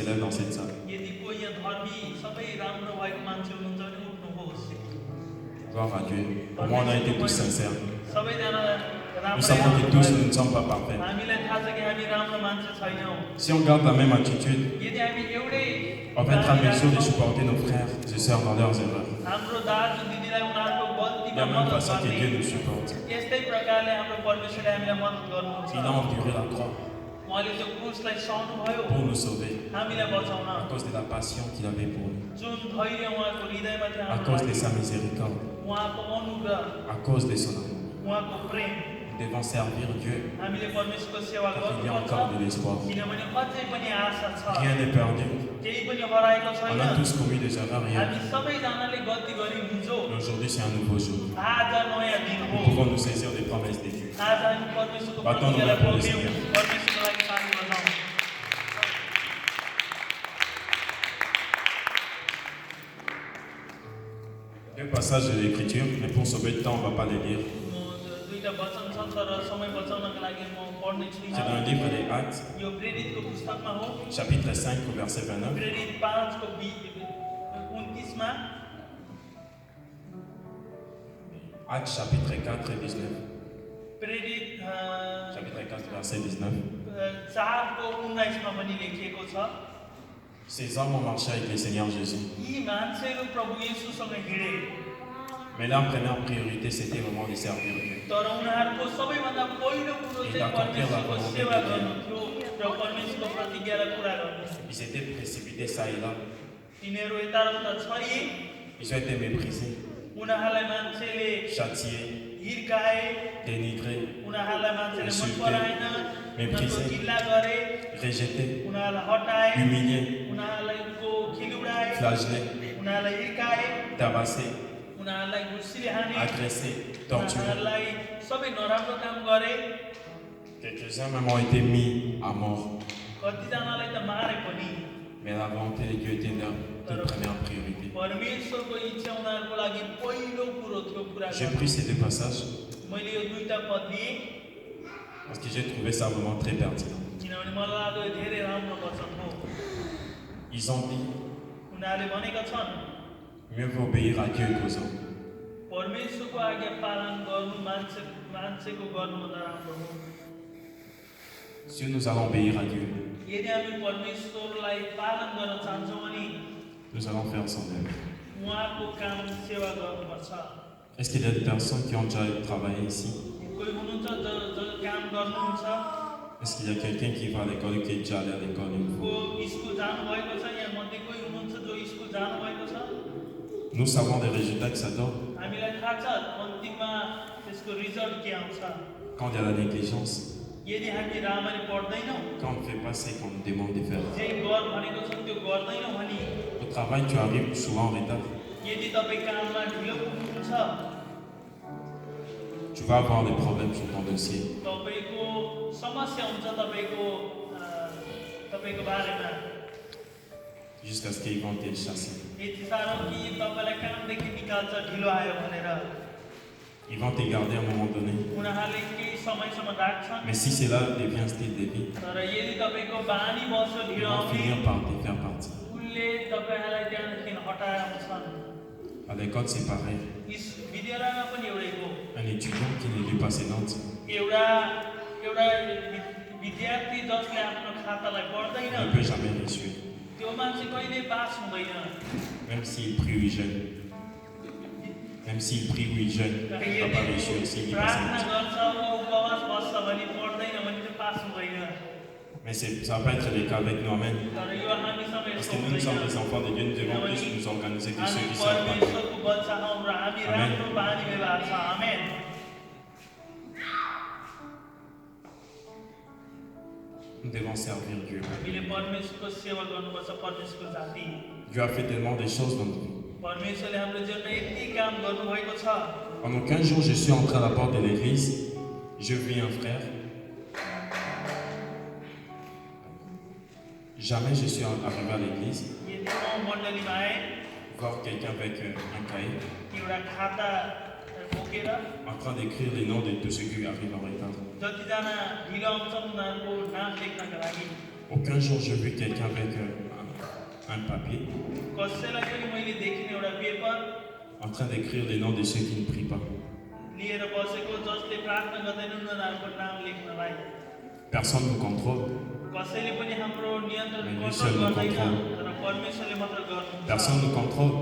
s'élèvent dans cette salle. Gloire à Dieu. Au moins, on a été tous sincères. Nous savons que tous nous ne sommes pas parfaits. Si on garde la même attitude, on va être en mesure de supporter nos frères et sœurs dans leurs erreurs. De la même façon que Dieu nous supporte. Il a enduré la croix pour nous sauver à cause de la passion qu'il avait pour nous, à cause de sa miséricorde, à cause de son amour. Nous devons servir Dieu car il y a encore de l'espoir. Rien n'est perdu. On a tous commis des erreurs hier. Mais aujourd'hui c'est un nouveau jour. Nous pouvons nous saisir des promesses de Dieu. Battons nos mains pour le Seigneur. Deux passages de l'Écriture, mais pour sauver le temps, on ne va pas les lire. C'est dans le livre des Actes, chapitre 5, verset 29. Actes, chapitre 4, 19. Chapitre 4, verset 19. Ces hommes ont marché avec le Seigneur Jésus. Mais la première priorité, c'était le moment de servir Dieu. Et d'accomplir la volonté de Dieu. Ils étaient précipités ça et là. Ils ont été méprisés, châtiés, dénigrés, insultés, méprisés, rejetés, humiliés, flagellés, tabassés, agressés, torturés. Quelques-uns même ont été mis à mort. Mais la volonté de Dieu était notre première priorité. J'ai pris ces deux passages parce que j'ai trouvé ça vraiment très pertinent. Ils ont dit mieux vaut obéir à Dieu qu'aux hommes. Si nous allons obéir à Dieu, nous allons faire son œuvre. Est-ce qu'il y a des personnes qui ont déjà travaillé ici? Est-ce qu'il y a quelqu'un qui va à l'école et qui est déjà allé à l'école une fois? Nous savons les résultats que ça donne. Quand il y a la négligence, quand on ne fait pas ce qu'on nous demande de faire. Au travail, tu arrives souvent en retard. Tu vas avoir des problèmes sur ton dossier. Jusqu'à ce qu'ils vont te chasser. Ils vont te garder à un moment donné. Mais si cela devient un style de vie, ils vont finir par te faire partir. À l'école, c'est pareil. Un étudiant qui ne lit pas ses notes ne peut jamais réussir. Même s'il prie ou il jeûne. Même s'il prie ou il jeûne, il ne va pas réussir s'il lit pas ses notes. Mais ça ne va pas être le cas avec nous, amen. Parce que nous sommes des enfants de Dieu, nous devons plus nous organiser que ceux qui savent pas. Amen. Nous devons servir Dieu. Dieu a fait tellement de choses dans nous. En aucun jour je suis entré à la porte de l'église, je vis un frère. Jamais je suis arrivé à l'église, voir quelqu'un avec un cahier, en train d'écrire les noms de tous ceux qui arrivent en retard. Aucun jour je vis quelqu'un avec un papier en train d'écrire les noms de ceux qui ne prient pas. Personne ne contrôle. Mais Dieu seul nous contrôle. Personne ne contrôle.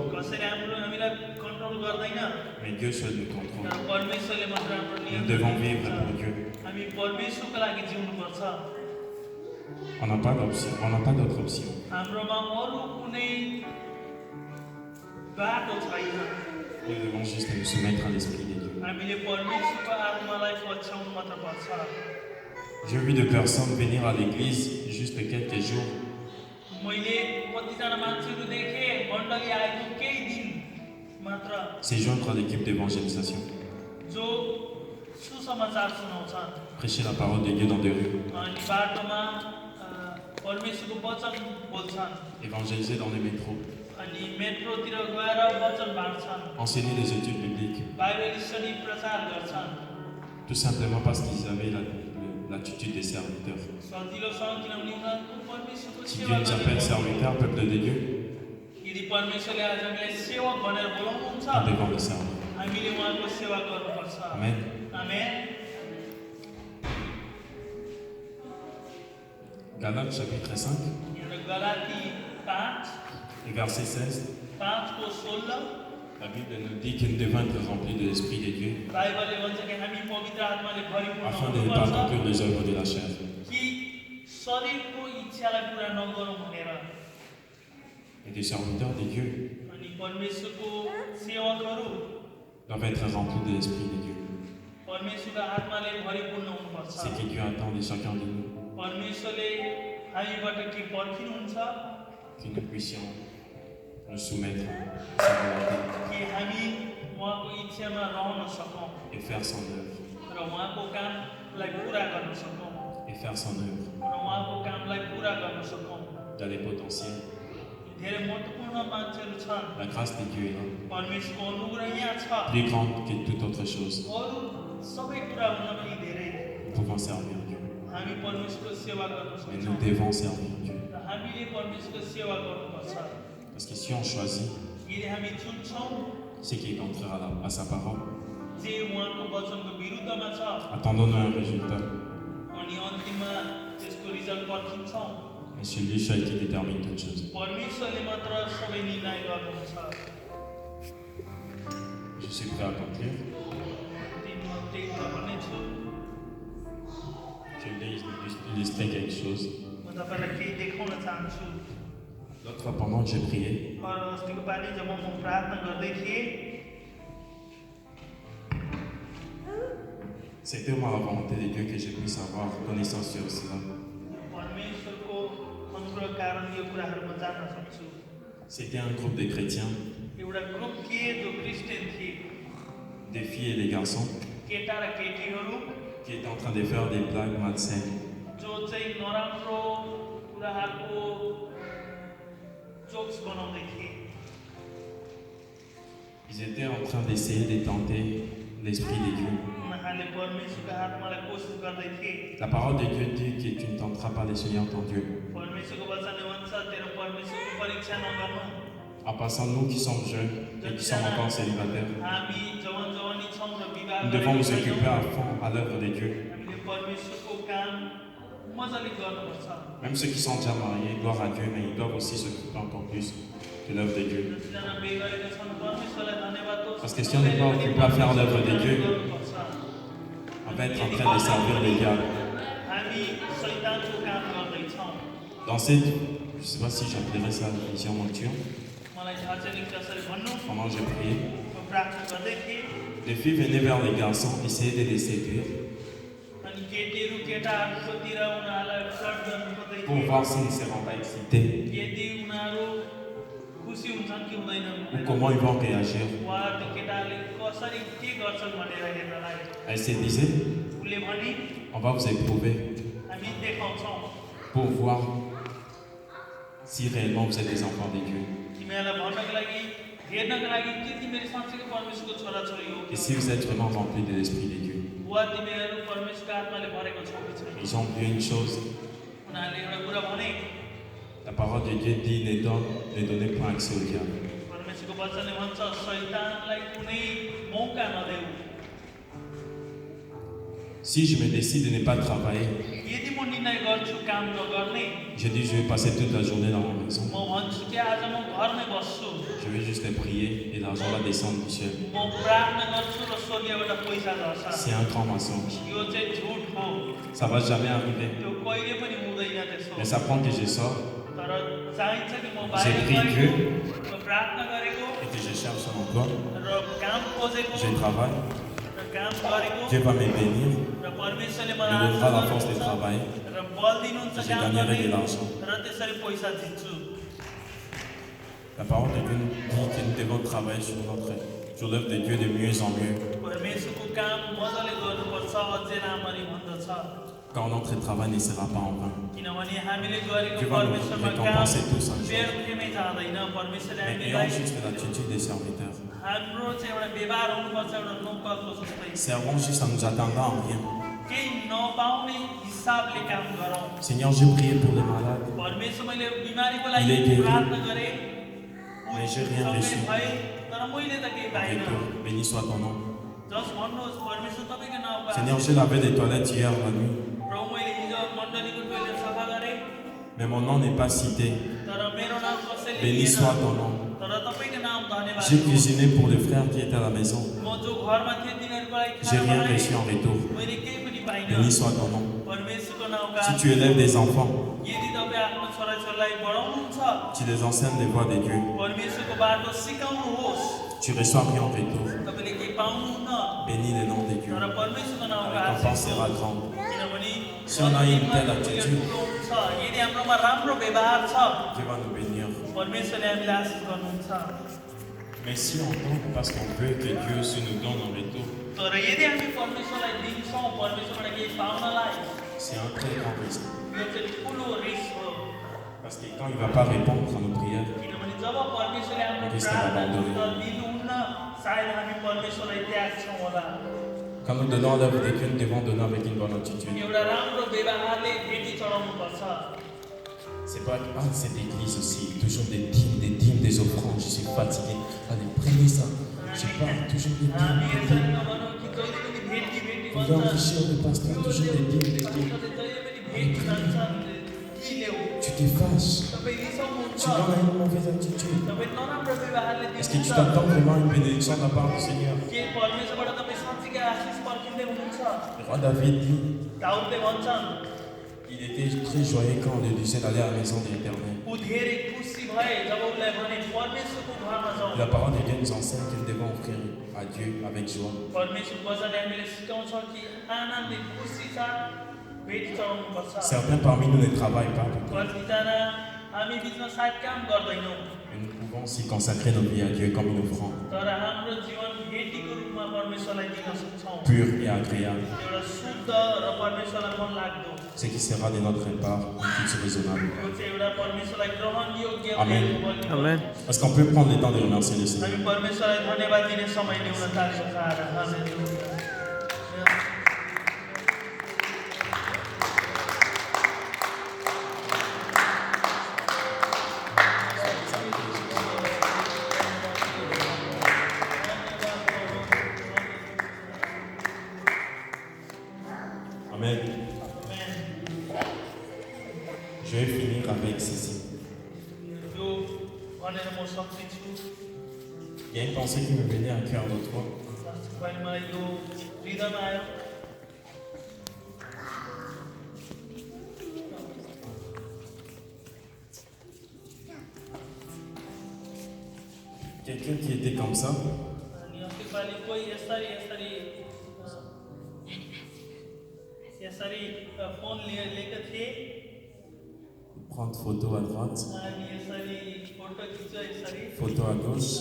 Mais Dieu seul nous contrôle. Nous devons vivre pour Dieu. On n'a pas d'option. On n'a pas d'autre option. Nous devons juste nous soumettre à l'Esprit de Dieu. J'ai vu de personnes venir à l'église juste quelques jours. C'est joindre à l'équipe d'évangélisation. Prêcher la parole de Dieu dans des rues. Évangéliser dans les métros. Enseigner les études bibliques. Tout simplement parce qu'ils avaient l'attitude des serviteurs. Si Dieu nous appelle serviteurs, peuple de Dieu, nous devons le servir. Amen. Galates chapitre 5, et verset 16. La Bible nous dit que nous devons être remplis de l'Esprit de Dieu afin de ne pas accomplir les œuvres de la chair. Et des serviteurs de Dieu doivent être remplis de l'Esprit de Dieu. C'est que Dieu attend de chacun de nous. Que nous puissions nous soumettre à sa volonté et faire son œuvre. Et faire son œuvre dans les potentiels. La grâce de Dieu est là, plus grande que toute autre chose. Nous pouvons servir Dieu. Mais nous devons servir Dieu. Parce que si on choisit ce qui est contraire à sa parole, attendons-nous un résultat. Mais c'est lui seul qui détermine toutes choses. Je suis prêt à conclure. Je vais illustrer quelque chose. L'autre fois, pendant que j'ai prié, c'était ma volonté de Dieu que je puisse avoir connaissance sur cela. C'était un groupe de chrétiens, des filles et des garçons, qui étaient en train de faire des blagues malsaines. Ils étaient en train d'essayer de tenter l'Esprit de Dieu. La parole de Dieu dit que tu ne tenteras pas le Seigneur ton Dieu. En passant, nous qui sommes jeunes et qui sommes encore célibataires, nous devons nous occuper à fond à l'œuvre de Dieu. Même ceux qui sont déjà mariés, gloire à Dieu, mais ils doivent aussi s'occuper encore plus de l'œuvre de Dieu. Parce que si on n'est pas occupé à faire l'œuvre de Dieu, on va être en train de servir les diables. Dans cette, je ne sais pas si j'appellerais ça la vision nocturne, pendant que j'ai prié, les filles venaient vers les garçons, essayaient de les séduire pour voir s'ils ne seront pas excités ou comment ils vont réagir. Elle se disait, on va vous éprouver pour voir si réellement vous êtes des enfants de Dieu. Et si vous êtes vraiment remplis de l'Esprit de Dieu. Ils ont vu une chose. La parole de Dieu dit ne donnez point accès au diable. Si je me décide de ne pas travailler, je dis je vais passer toute la journée dans ma maison. Je vais juste prier et l'argent va descendre du ciel. C'est un grand mensonge. Ça ne va jamais arriver. Mais ça prend que je sors. J'ai pris Dieu et que je cherche un emploi. Je travaille. Dieu va me bénir. Il me donnera la force de travailler. Je gagnerai de l'argent. La parole de Dieu dit que nous devons travailler sur l'œuvre de Dieu de mieux en mieux. Quand notre travail ne sera pas en vain. Dieu va nous récompenser tous un jour. Mais ayons juste l'attitude des serviteurs. Servons juste en nous attendant à rien. Seigneur, j'ai prié pour les malades. Il est guéri. Mais je n'ai rien reçu. Béni soit ton nom. Seigneur, j'ai lavé des toilettes hier la nuit. Mais mon nom n'est pas cité. Béni soit ton nom. J'ai cuisiné pour le frère qui était à la maison. J'ai rien reçu en retour. Béni soit ton nom. Si tu élèves des enfants, tu les enseignes les voies de Dieu. Tu reçois rien en retour. Bénis le nom de Dieu. La récompense sera grande. Si on a une telle attitude, Dieu va nous bénir. Mais si on tombe parce qu'on veut que Dieu se nous donne en retour, c'est un très grand risque. Parce que quand il ne va pas répondre à nos prières, on risque d'abandonner. Quand nous donnons l'œuvre de Dieu, nous devons donner avec une bonne attitude. C'est pas cette église aussi, toujours des dîmes, des offrandes. Je suis fatigué. Allez, prenez ça. Je parle toujours des dîmes. Vous voulez enrichir le pasteur, toujours des dîmes. Allez, prenez. Tu te fâches. Tu donnes une mauvaise attitude. Est-ce que tu t'attends vraiment à une bénédiction de la part du Seigneur? Le roi David dit, il était très joyeux quand on lui disait d'aller à la maison de l'Éternel. La parole de Dieu nous enseigne que nous devons offrir à Dieu avec joie. Certains parmi nous ne travaillent pas. Nous pouvons aussi consacrer nos vies à Dieu comme une offrande pure et agréable. Ce qui sera de notre part une chose raisonnable. Amen. Amen. Est-ce qu'on peut prendre le temps de remercier le Seigneur? Amen. Je vais finir avec ceci. Il y a une pensée qui me venait à cœur l'autre fois. Quelqu'un qui était comme ça. Prendre photo à droite, photo à gauche,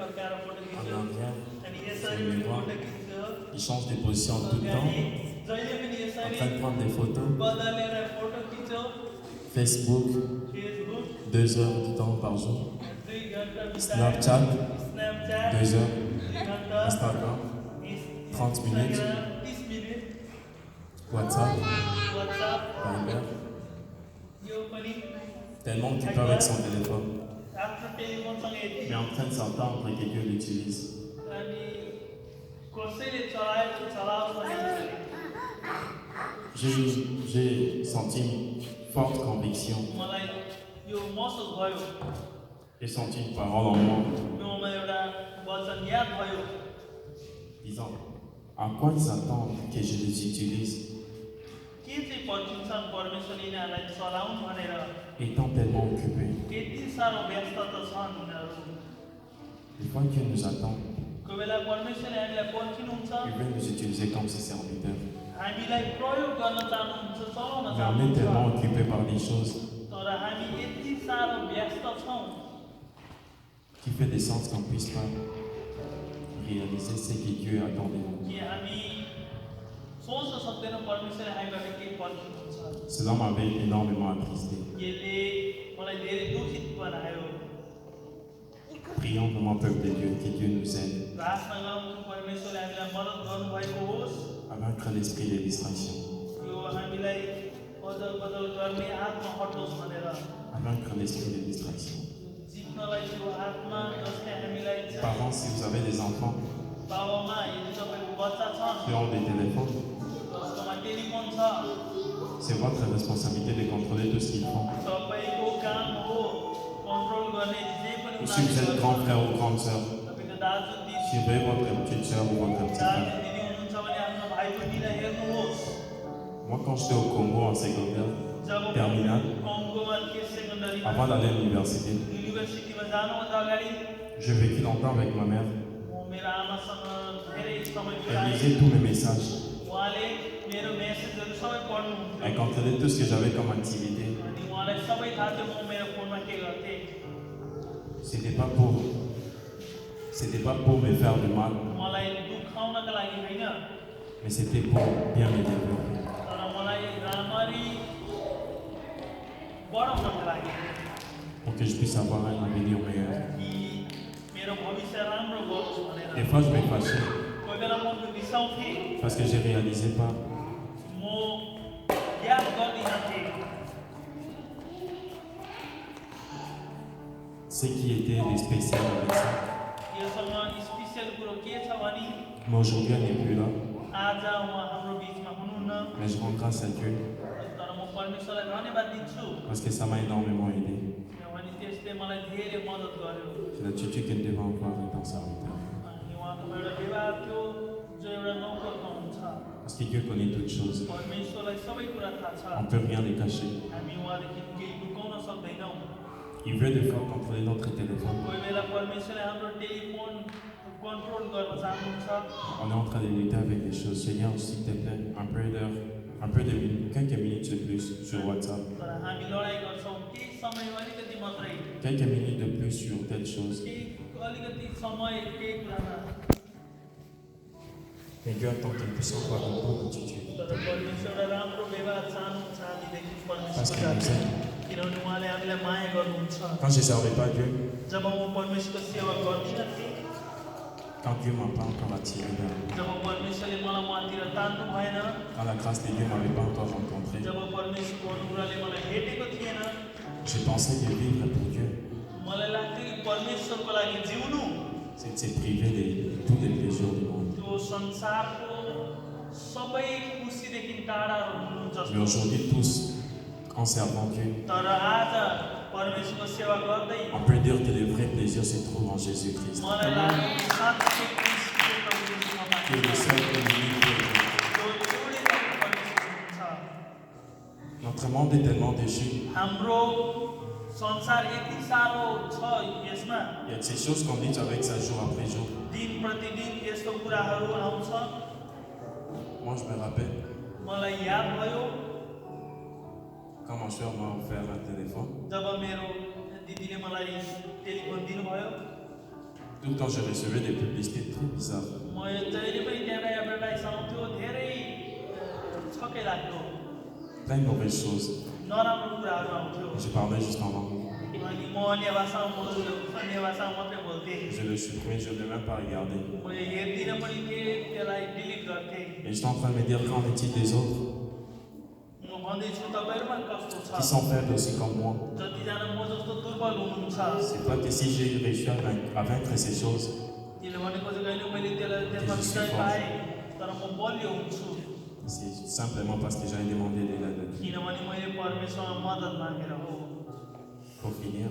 en arrière, sur le miroir. Il change de position tout le temps, en train de prendre des photos. Facebook, 2 heures de temps par jour. Snapchat, 2 heures. Instagram, 30 minutes. WhatsApp, Viber. Tellement occupé avec son téléphone. Mais en train de s'entendre que Dieu l'utilise. J'ai senti une forte conviction. J'ai senti une parole en moi. Disant, à quoi ils attendent que je les utilise? Étant tellement occupés. Des fois Dieu nous attend. Il veut nous utiliser comme ses serviteurs. Mais on est tellement occupé par des choses qui fait des sens qu'on ne puisse pas réaliser ce que Dieu attend de nous. Cela m'avait énormément attristé. Prions pour mon peuple de Dieu, que Dieu nous aide à vaincre l'esprit de distraction, à vaincre l'esprit de distraction. Parents, si vous avez des enfants qui ont des téléphones, c'est votre responsabilité de contrôler tout ce qu'ils font. Ou si vous êtes grand frère ou grande sœur, suivez votre petite sœur ou votre petit frère. Moi, quand j'étais au Congo en secondaire, terminale, avant d'aller à l'université, j'ai vécu longtemps avec ma mère. Elle lisait tous mes messages. Elle contrôlait tout ce que j'avais comme activité. C'était pas pour me faire du mal, mais c'était pour bien me développer. Pour que je puisse avoir un avenir meilleur. Des fois, je me fâchais parce que je ne réalisais pas ce qui était de spécial avec ça. Mais aujourd'hui, elle n'est plus là. Mais je rends grâce à Dieu parce que ça m'a énormément aidé. C'est l'attitude qu'elle devait avoir étant serviteur. Parce que Dieu connaît toutes choses. On ne peut rien les cacher. Il veut des fois contrôler notre téléphone. On est en train de lutter avec des choses. Seigneur, s'il te plaît, quelques minutes de plus sur WhatsApp. Quelques minutes de plus sur telle chose. Mais Dieu attend qu'il puisse avoir une bonne attitude. Parce qu'il nous aime. Quand je ne servais pas Dieu, quand Dieu ne m'a pas encore attiré vers lui, quand la grâce de Dieu ne m'avait pas encore rencontré, je pensais que vivre pour Dieu, c'est de se priver de tous les plaisirs du monde. Mais aujourd'hui, tous, en servant Dieu, on peut dire que le vrai plaisir se trouve en Jésus-Christ. Qui est le seul et l'unique Dieu. Notre monde est tellement déchu. Il y a ces choses qu'on dit avec ça jour après jour. Moi, je me rappelle, quand mon frère m'a offert un téléphone, tout le temps je recevais des publicités très bizarres. Plein de mauvaises choses. Je parlais juste en langue. Je le supprimais, je ne l'ai même pas regardé. Et j'étais en train de me dire, qu'en est-il des autres? qui sont faibles aussi comme moi. C'est pas que si j'ai réussi à vaincre ces choses, que je suis fort. C'est simplement parce que j'ai demandé de l'aide de Dieu. Pour finir,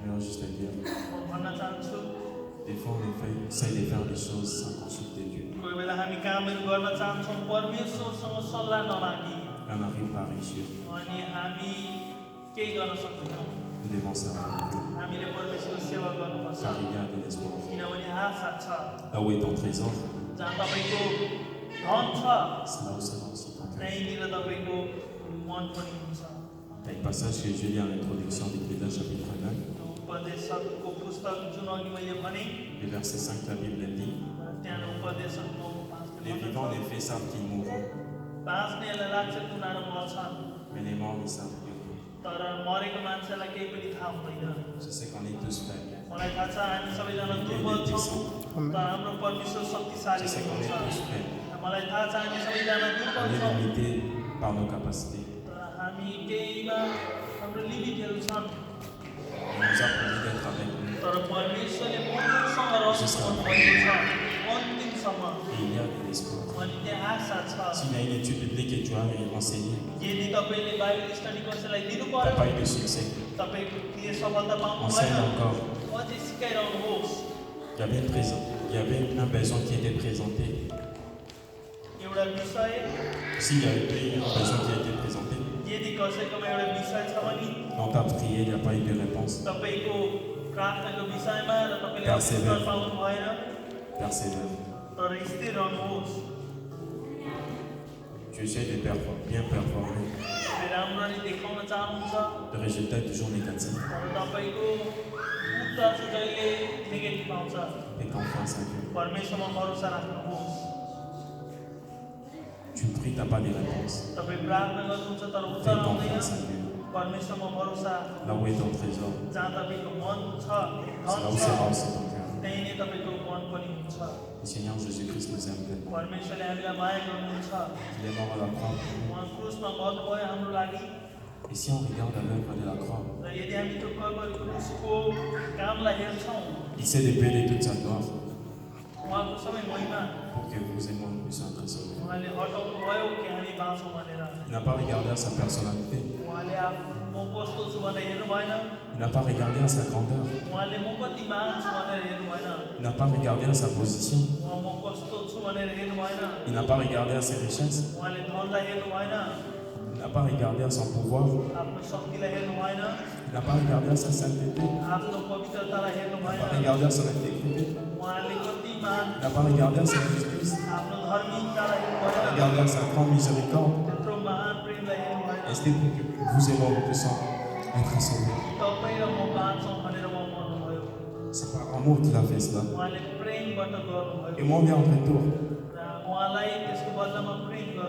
mais juste à dire, des fois on essaie de faire des choses sans consulter Dieu. On n'arrive pas à réussir. Nous devons servir Dieu. Car il y a de l'espoir. Là où est ton trésor, c'est là où sera aussi ton cœur. Il y a un passage que je lis en introduction d'Éclésiste chapitre 9. Le verset 5, la Bible dit: les vivants en effet savent qu'ils mourront, mais les morts ne savent rien. Je sais qu'on est tous faibles. Je sais qu'on est tous faibles. On est limité par nos capacités. Il nous a promis d'être avec nous jusqu'à la fin. Et il y a de l'espoir. S'il y a une étude biblique que tu as enseignée, tu n'as pas eu de succès, enseigne encore. Il y avait un besoin qui était présenté. S'il y a eu un besoin qui a été présenté, on t'a prié, il n'y a pas eu de réponse. Persévère. Persévère. Tu essaies de bien performer. Le résultat est toujours négatif. Et confiance en Dieu. Tu pries, tu n'as pas de réponse. Fais confiance en Dieu. Là où est ton trésor, c'est là où sera aussi ton cœur. Le Seigneur Jésus-Christ nous aime tellement. Il est mort à la croix. Et si on regarde à l'œuvre de la croix, il s'est dépayé de toute sa gloire pour que vous et moi puissions être sauvés. Il n'a pas regardé à sa personnalité. Il n'a pas regardé à sa grandeur. Il n'a pas regardé à sa position. Il n'a pas regardé à ses richesses. Il n'a pas regardé à son pouvoir. Il n'a pas regardé à sa sainteté. Il n'a pas regardé à son intégrité. Il n'a pas regardé à sa justice. Il n'a regardé à sa grande miséricorde. Et c'était pour que vous et moi puissions être sauvés. C'est par amour qu'il a fait cela. Et moi, on est en retour.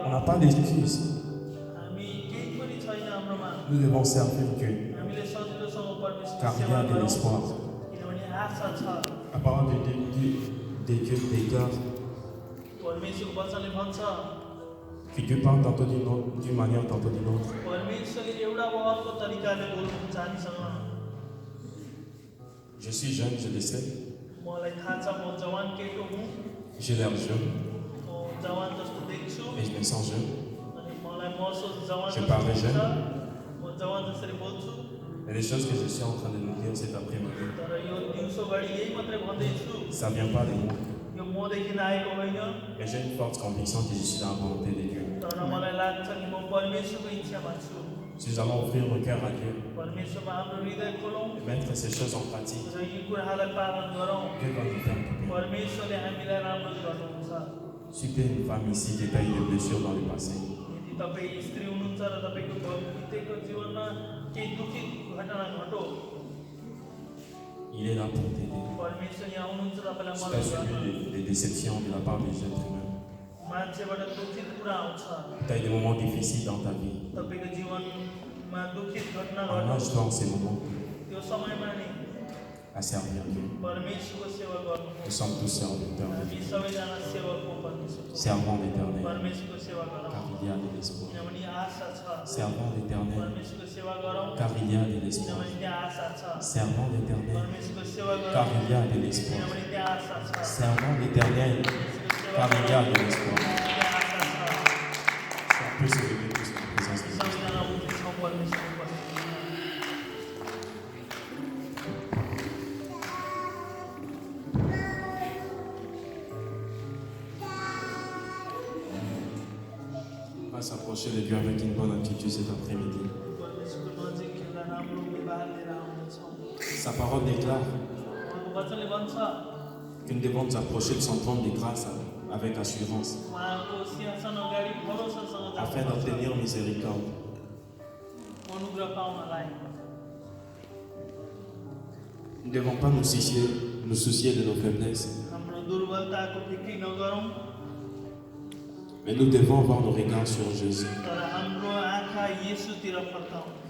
On n'a pas d'excuses. Nous devons servir Dieu. Car il y a de l'espoir. La parole de Dieu déclare que Dieu parle tantôt d'une manière, tantôt d'une autre. Je suis jeune, je le sais. J'ai l'air jeune. Et je me sens jeune. Je parais jeune. Et les choses que je suis en train de nous dire cet après-midi, ça ne vient pas de moi. Mais j'ai une forte conviction que je suis dans la volonté de Dieu. Si nous allons ouvrir le cœur à Dieu et mettre ces choses en pratique, Dieu va nous faire du bien. Si tu es une femme ici qui a eu des blessures dans le passé, il est là pour t'aider. Si tu as subi des déceptions de la part des êtres humains, tu as eu des moments difficiles dans ta vie, engage-toi en ces moments. à servir Dieu. Nous sommes tous serviteurs de Dieu. Servants d'Éternel, car il y a de l'espoir. Servants d'Éternel, car il y a de l'espoir. Servants d'Éternel, car il y a de l'espoir. Servants d'Éternel, car il y a de l'espoir. Ça peut se lever tous en présence de Dieu. On va s'approcher de Dieu avec une bonne attitude cet après-midi. Sa parole déclare que nous devons nous approcher de son trône de grâce avec assurance afin d'obtenir miséricorde. Nous ne devons pas nous soucier de nos faiblesses, mais nous devons avoir nos regards sur Jésus.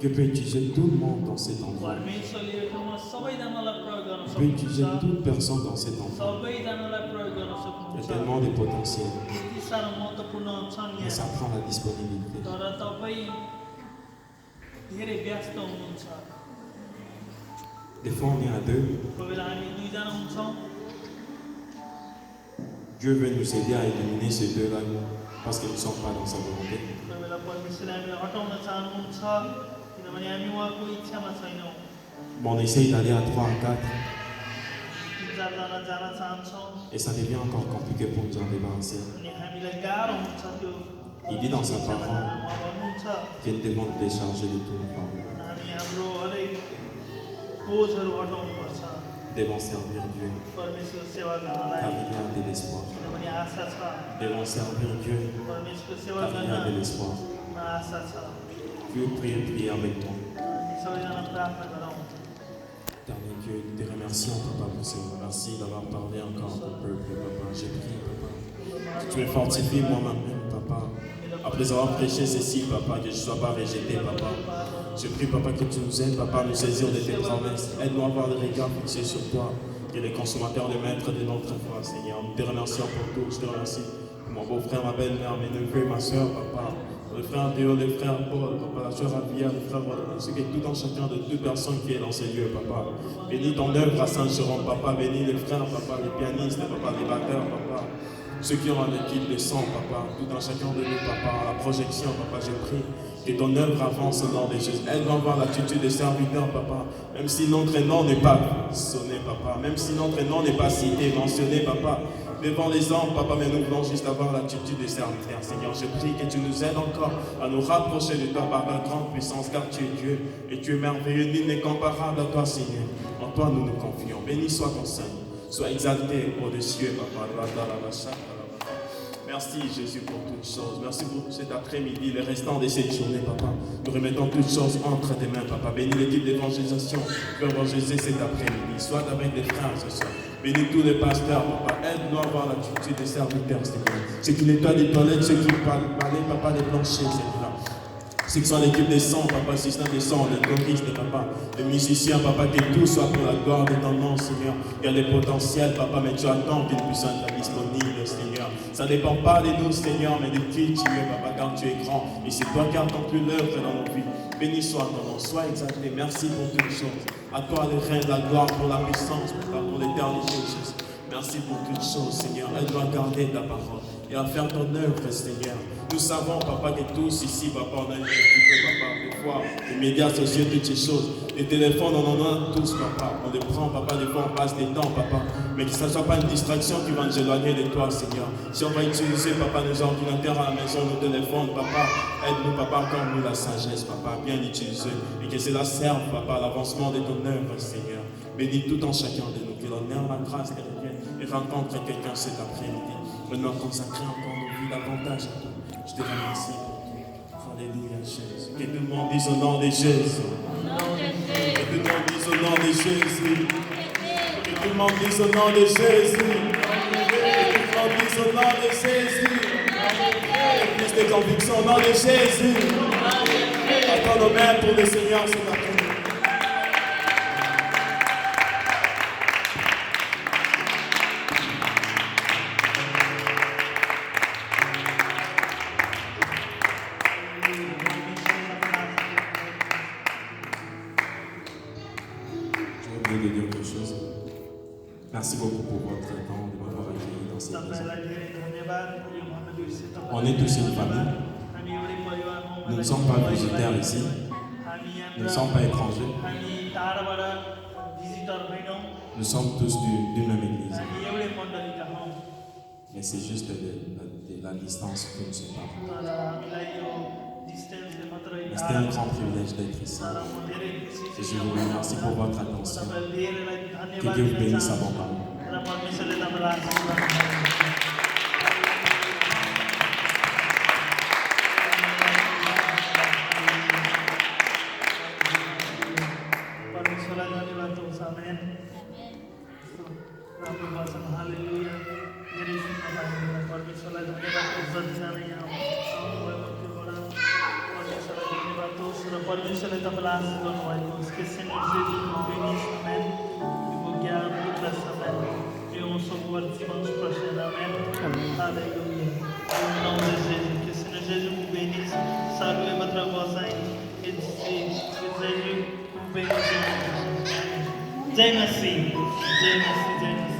Dieu peut utiliser tout le monde dans cet endroit. Il peut utiliser toute personne dans cet endroit. Il y a tellement de potentiel. Mais ça prend la disponibilité. Des fois on est à deux. Dieu veut nous aider à éliminer ces deux-là parce qu'ils ne sont pas dans sa volonté. Bon, on essaye d'aller à 3 à 4 et ça devient encore compliqué pour nous en débarrasser. Il dit dans sa parole que nous devons nous décharger de tout le temps. Nous devons servir Dieu car il y a de l'espoir. Nous devons servir Dieu car il y a de l'espoir. Dieu prie avec toi. Éternel Dieu, nous te remercions, Papa, pour ce merci d'avoir parlé encore au peuple, Papa. J'ai prié, Papa, que tu me fortifies moi-même, Papa. Après avoir prêché ceci, Papa, que je ne sois pas rejeté, Papa. Je prie, Papa, que tu nous aides, Papa, à nous saisir de tes promesses. Aide-nous à avoir le regard fixé sur toi, qui est le consommateur, le maître de notre foi, Seigneur. Nous te remercions pour tout. Je te remercie pour mon beau-frère, ma belle-mère, mes neveux, ma soeur, Papa. Le frère Théo, le frère Paul, Papa, la soeur Avia, le frère Rodolphe, ce qui est tout en chacun de toute personne qui est dans ces lieux, Papa. Bénis ton œuvre à Saint-Jérôme, Papa. Bénis les frères, Papa, les pianistes, Papa, les batteurs, Papa. Ceux qui ont l'équipe de sang, Papa, tout en chacun de nous, Papa, à la projection, Papa, j'ai pris que ton œuvre avance au nom de Jésus. Aide-nous à avoir l'attitude de serviteur, Papa, même si notre nom n'est pas sonné, Papa, même si notre nom n'est pas cité, mentionné, Papa, devant les hommes, Papa, mais nous voulons juste avoir l'attitude de serviteur, Seigneur. Je prie que tu nous aides encore à nous rapprocher de toi par ta grande puissance, car tu es Dieu et tu es merveilleux, nul n'est comparable à toi, Seigneur. En toi, nous nous confions. Béni soit ton Seigneur. Sois exalté au-dessus, Papa. Merci Jésus pour toutes choses. Merci pour cet après-midi, le restant de cette journée, Papa. Nous remettons toutes choses entre tes mains, Papa. Bénis l'équipe d'évangélisation pour évangéliser cet après-midi. Sois avec les frères ce soir. Bénis tous les pasteurs, Papa. Aide-nous à avoir l'attitude des serviteurs, Seigneur. Ceux qui nettoient les toilettes, ceux qui balaient, Papa, les planchers, Seigneur. Ceux qui sont l'équipe des sons, Papa, assistant des sons, les choristes, Papa, les musiciens, Papa, que tout soit pour la gloire de ton nom, Seigneur. Il y a des potentiels, Papa, mais tu attends qu'une puissance soit disponible, Seigneur. Ça ne dépend pas de nous, Seigneur, mais de qui tu es, Papa, car tu es grand. Et c'est toi qui accomplis l'œuvre dans nos vies. Béni soit ton nom, sois exalté. Merci pour toutes choses. À toi le règne, la gloire, pour la puissance, Papa, pour l'éternité, Jésus. Merci pour toutes choses, Seigneur. Aide-nous à garder ta parole et à faire ton œuvre, Seigneur. Nous savons, Papa, que tous ici, Papa, on a une équipe, Papa, des fois, les médias sociaux, toutes ces choses. Les téléphones, on en a tous, Papa. On les prend, Papa, des fois, on passe des temps, Papa. Mais que ça ne soit pas une distraction qui va nous éloigner de toi, Seigneur. Si on va utiliser, Papa, nos ordinateurs à la maison, nos téléphones, Papa, aide-nous, Papa, accorde-nous la sagesse, Papa, bien l'utiliser. Et que cela serve, Papa, à l'avancement de ton œuvre, Seigneur. Bénis tout en chacun de nous. Que l'honneur, la grâce, les revienne et rencontre quelqu'un cet après-midi. Maintenant, consacrer encore nos vies davantage à toi. Je te remercie pour tout. Alléluia, Jésus. Que tout le monde dise au nom de Jésus. Que tout le monde dise au nom de Jésus. Que tout le monde dise au nom de Jésus. Que tout le monde dise au nom de Jésus. Plus de conviction au nom de Jésus. Attends nos mains pour le Seigneur cet après-midi. venez de dire quelque chose. Merci beaucoup pour votre temps, de m'avoir accueilli dans cette maison. On est tous une famille. Nous ne sommes pas visiteurs ici. Nous ne sommes pas étrangers. Nous sommes tous d'une même église. Mais c'est juste de la distance que nous sommes pas. C'était un grand privilège d'être ici. Et je vous remercie pour votre attention. Que Dieu vous bénisse abondamment. Permission est en place dans nous. Que Seigneur Jésus nous bénisse, amen. Il vous garde, vous blesse, amen. Et on se voit dimanche prochain, amen. Alléluia. Au nom de Jésus, que Seigneur Jésus vous bénisse. Saluez votre voisin et dites que Jésus vous bénisse. Jai Masih. Jai Masih. Jai Masih.